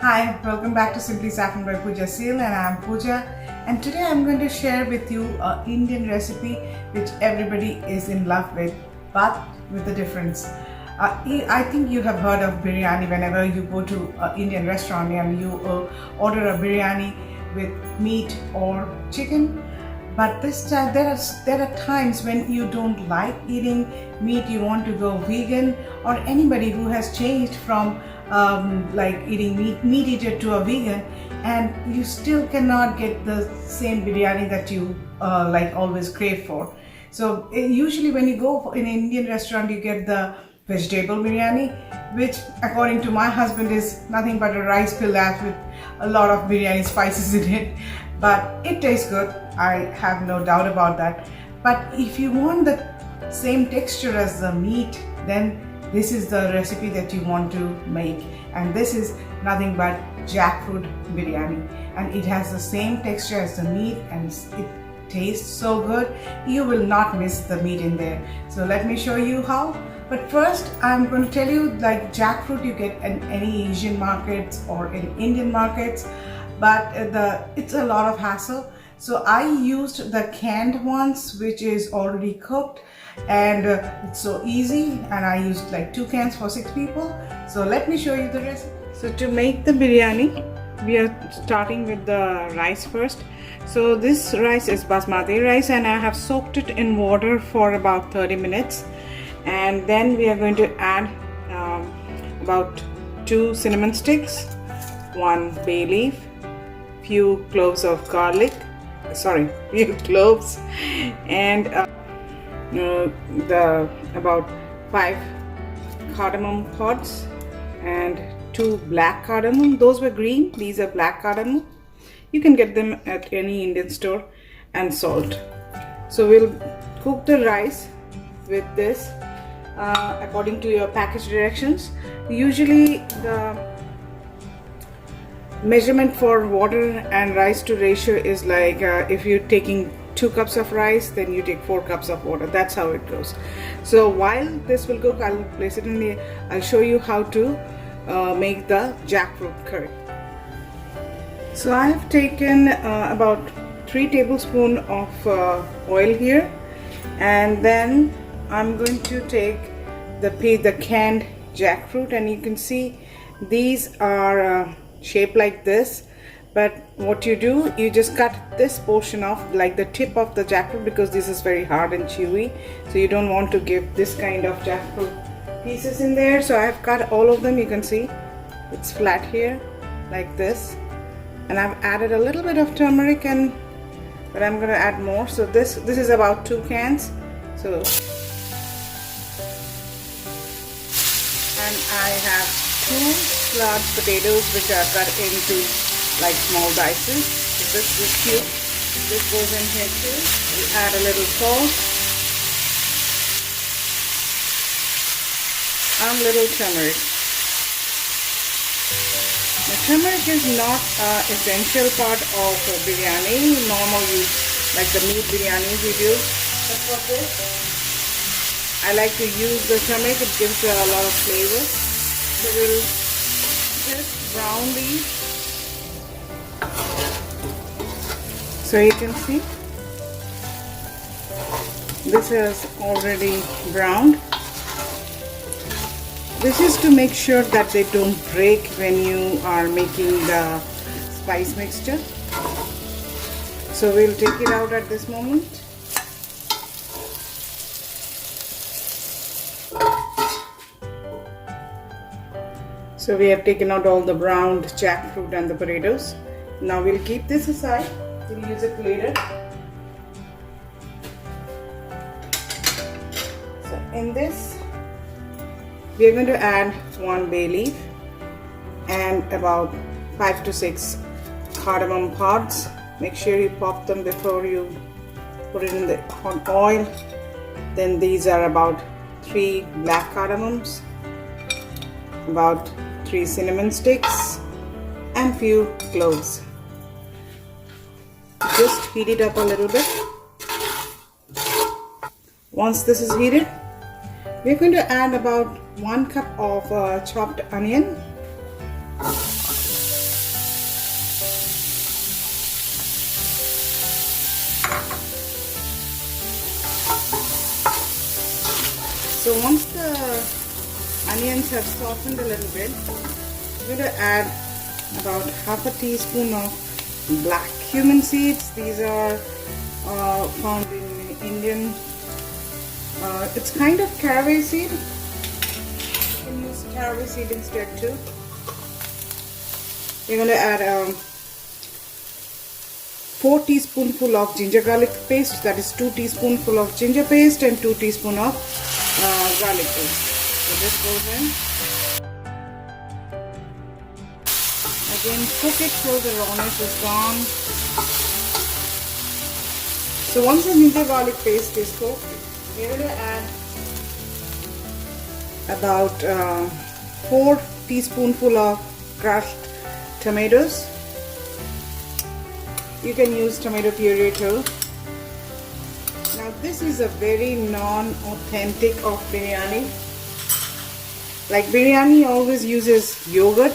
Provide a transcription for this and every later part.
Hi, welcome back to Simply Saffron by Pooja Seal, and I'm Pooja, and today I'm going to share with you an Indian recipe which everybody is in love with, but with a difference. I think you have heard of biryani whenever you go to an Indian restaurant and you order a biryani with meat or chicken. But this time there are times when you don't like eating meat, you want to go vegan, or anybody who has changed from like eating meat eater to a vegan, and you still cannot get the same biryani that you like always crave for. So usually when you go in an Indian restaurant, you get the vegetable biryani, which according to my husband is nothing but a rice pilaf with a lot of biryani spices in it. But it tastes good, I have no doubt about that. But if you want the same texture as the meat, then this is the recipe that you want to make. And this is nothing but jackfruit biryani, and it has the same texture as the meat, and it tastes so good, you will not miss the meat in there. So let me show you how. But first I'm going to tell you, like, jackfruit you get in any Asian markets or in Indian markets, but it's a lot of hassle. So I used the canned ones, which is already cooked, and it's so easy, and I used like 2 cans for 6 people. So let me show you the recipe. So to make the biryani, we are starting with the rice first. So this rice is Basmati rice, and I have soaked it in water for about 30 minutes. And then we are going to add about 2 cinnamon sticks, 1 bay leaf, few cloves of garlic, few cloves, and about 5 cardamom pods and 2 black cardamom. Those were green, these are black cardamom. You can get them at any Indian store, and salt. So we'll cook the rice with this according to your package directions. Usually the measurement for water and rice to ratio is like if you're taking 2 cups of rice, then you take 4 cups of water. That's how it goes. So while this will cook, I'll place it in the, I'll show you how to make the jackfruit curry. So I have taken about 3 tablespoons of oil here, and then I'm going to take the canned jackfruit, and you can see these are shaped like this. But what you do, you just cut this portion off, like the tip of the jackfruit, because this is very hard and chewy, so you don't want to give this kind of jackfruit pieces in there. So I have cut all of them. You can see it's flat here like this, and I've added a little bit of turmeric, but I'm going to add more. So this is about 2 cans. So, and I have 2 large potatoes which are cut into like small dices. So this cube, this goes in here too. We add a little salt and little turmeric. Now, turmeric is not an essential part of biryani. Normal use, like the meat biryanis we do. But for this, I like to use the turmeric. It gives a lot of flavor. So we'll just brown these. So you can see this is already browned. This is to make sure that they don't break when you are making the spice mixture. So we'll take it out at this moment. So we have taken out all the browned jackfruit and the potatoes. Now we'll keep this aside. We'll use it later. So in this, we are going to add 1 bay leaf and about 5 to 6 cardamom pods. Make sure you pop them before you put it in the hot oil. Then these are about 3 black cardamoms, about 3 cinnamon sticks, and few cloves. Just heat it up a little bit. Once this is heated, we're going to add about 1 cup of chopped onion, So once the onions have softened a little bit, I'm going to add about half a teaspoon of black cumin seeds. These are found in Indian. It's kind of caraway seed. You can use caraway seed instead too. We're going to add 4 teaspoonful of ginger garlic paste. That is 2 teaspoonful of ginger paste and 2 teaspoon of garlic paste. So this goes in. Again, cook it till the rawness is gone. So once the ginger garlic paste is cooked, we're going to add about 4 teaspoonful of crushed tomatoes. You can use tomato puree too. Now this is a very non-authentic of biryani. Like biryani always uses yogurt,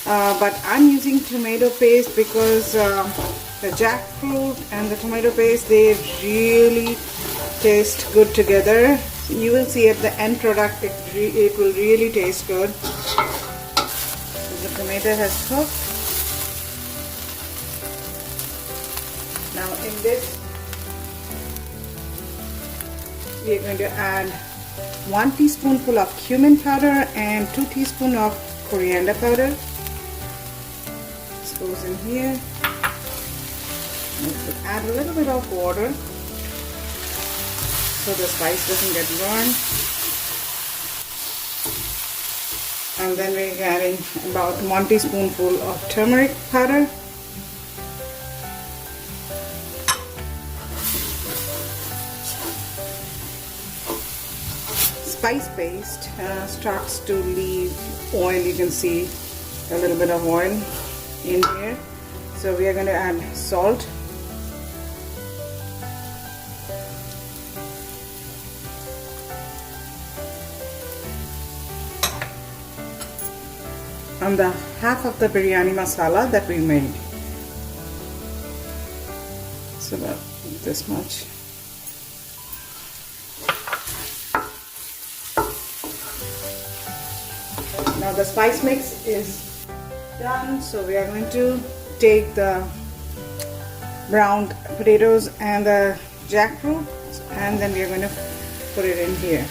but I'm using tomato paste because the jackfruit and the tomato paste, they really taste good together. You will see at the end product it will really taste good. So the tomato has cooked. Now in this we are going to add 1 teaspoonful of cumin powder and 2 teaspoons of coriander powder. This goes in here. We'll add a little bit of water so the spice doesn't get burned. And then we're adding about 1 teaspoonful of turmeric powder. Spice paste starts to leave oil. You can see a little bit of oil in here. So we are going to add salt. And the half of the biryani masala that we made. So about this much. Now the spice mix is done, so we are going to take the browned potatoes and the jackfruit, and then we are going to put it in here.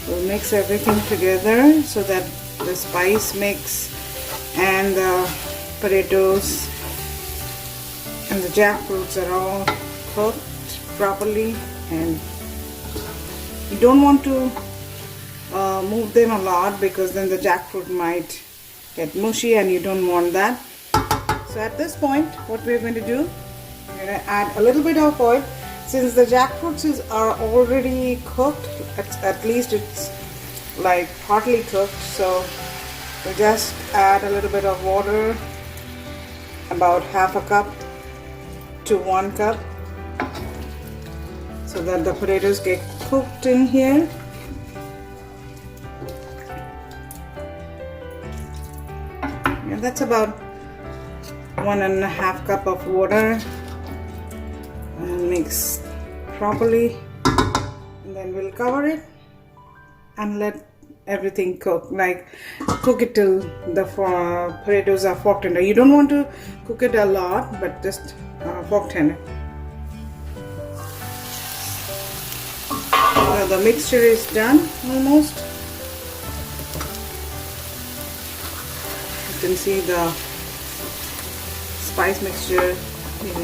We'll mix everything together so that the spice mix and the potatoes and the jackfruits are all cooked properly, and you don't want to move them a lot because then the jackfruit might get mushy and you don't want that. So at this point what we're going to do, we're going to add a little bit of oil. Since the jackfruits are already cooked, at least it's like partly cooked, so we just add a little bit of water, about half a cup to 1 cup, so that the potatoes get cooked in here. And that's about 1.5 cup of water. And mix properly, and then we'll cover it and let everything cook. Like cook it till the potatoes are fork tender. You don't want to cook it a lot, but just fork tender. The mixture is done almost. You can see the spice mixture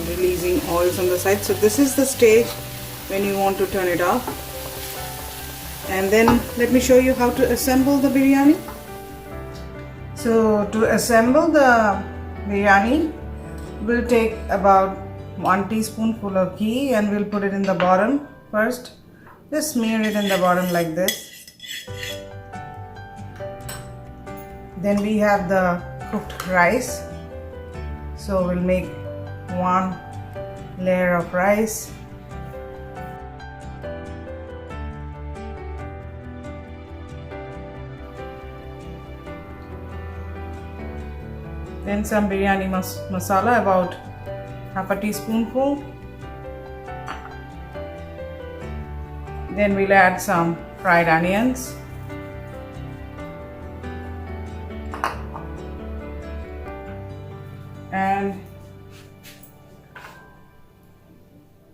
releasing oils on the side. So this is the stage when you want to turn it off. And then let me show you how to assemble the biryani. So to assemble the biryani, we'll take about 1 teaspoonful of ghee and we'll put it in the bottom first. Just smear it in the bottom like this. Then we have the cooked rice. So we'll make 1 layer of rice. Then some biryani masala, about half a teaspoonful. Then we'll add some fried onions. And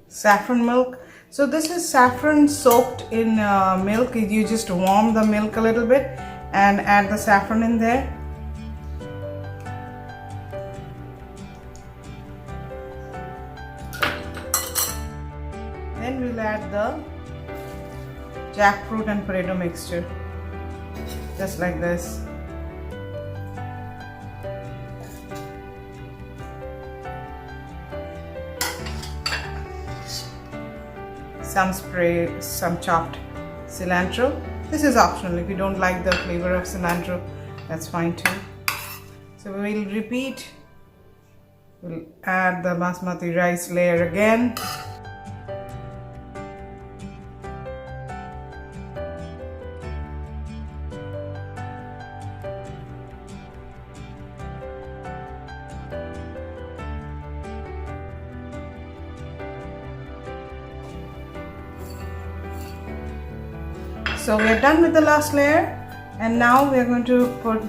saffron milk. So this is saffron soaked in milk. You just warm the milk a little bit and add the saffron in there. Then we'll add the jackfruit and potato mixture, just like this. Some chopped cilantro. This is optional. If you don't like the flavor of cilantro, that's fine too. So we'll repeat. We'll add the basmati rice layer again. So we are done with the last layer, and now we are going to put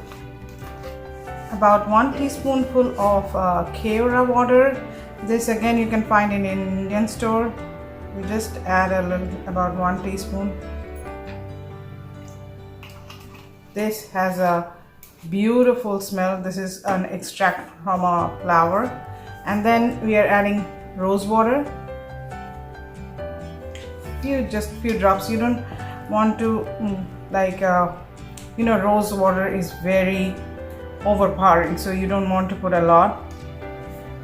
about 1 teaspoonful of kewra water. This again you can find in an Indian store. We just add about 1 teaspoon. This has a beautiful smell. This is an extract from a flower, and then we are adding rose water. Just few drops. You don't want to rose water is very overpowering, so you don't want to put a lot.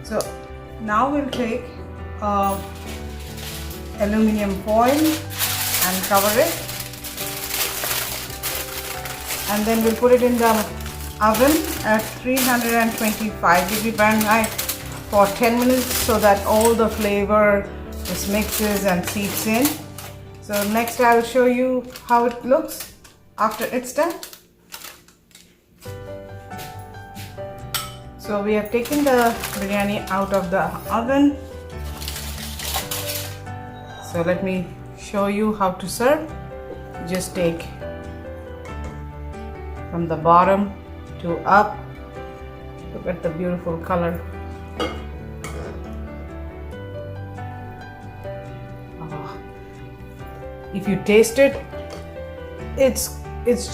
So now we'll take aluminum foil and cover it, and then we'll put it in the oven at 325 Fahrenheit for 10 minutes so that all the flavor just mixes and seeps in. So next I'll show you how it looks after it's done. So we have taken the biryani out of the oven. So let me show you how to serve. Just take from the bottom to up. Look at the beautiful color. If you taste it, it's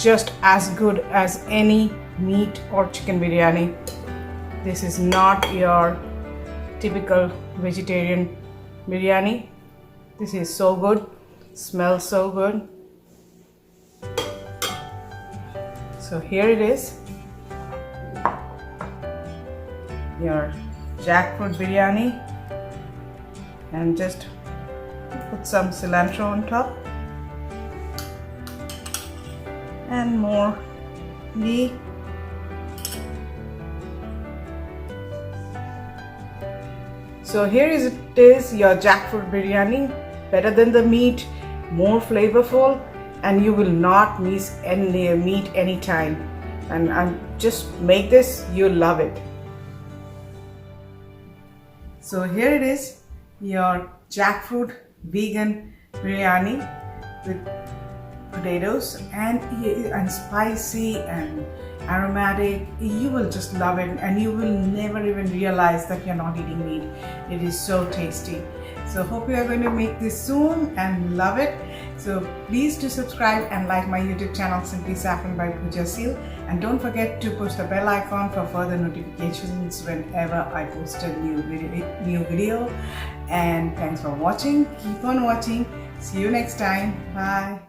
just as good as any meat or chicken biryani. This is not your typical vegetarian biryani. This is so good, smells so good. So here it is, your jackfruit biryani, and just put some cilantro on top and more ghee. So here it is, your jackfruit biryani, better than the meat, more flavorful, and you will not miss any meat anytime. And just make this, you'll love it. So here it is, your jackfruit vegan biryani with potatoes and spicy and aromatic. You will just love it, and you will never even realize that you're not eating meat. It is so tasty. So hope you are going to make this soon and love it. So please do subscribe and like my YouTube channel, Simply Saffron by Pooja Seal, and don't forget to push the bell icon for further notifications whenever I post a new video. And thanks for watching. Keep on watching. See you next time. Bye.